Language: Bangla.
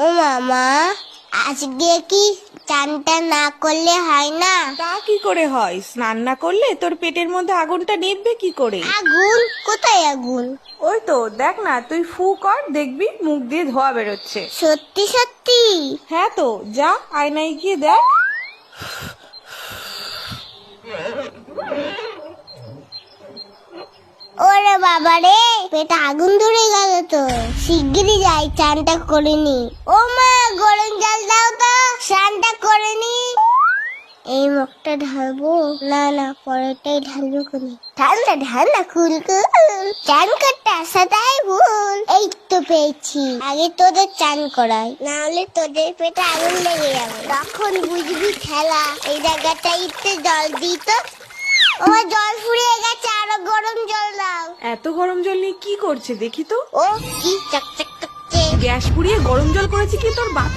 ও মামা, আজকে কি চানটা না করলে হয় না? তা কি করে হয়? স্নান না করলে তোর পেটের মধ্যে আগুনটা নিভবে কি করে? আগুন? কোথায় আগুন? ওই তো দেখ না, তুই ফু কর, দেখবি মুখ দিয়ে ধোয়া বেরোচ্ছে। সত্যি সত্যি? হ্যাঁ তো, যা আয়নায় গিয়ে দেখ। ওরে বাবা রে, পেটে আগুন ধরে গেল তো। শিগগিরই যাই, চানটা করে নি। ও মা, গরম জল দাও তো, স্নানটা করে নি। এই মুখটা ঢালবো? না না, পরেরটাই ঢালবো কোনি। ঠান্ডা ঠান্ডা কুল কুল, চান করতে আসাটাই ভুল। এই তো পেয়েছি, আগে তোদের চান করাই, না হলে তোদের পেটে আগুন লেগে যাবে, তখন বুঝবি খেলা। এই জায়গাটা একটু জল দিত, আমার জল ফুরিয়ে গেছে, আরো গরম জল দাও। এত গরম জল নিয়ে কি করছে দেখি তো। ও কি চকচক করছে। গ্যাস পুড়িয়ে গরম জল করেছে কি তোর বাপ?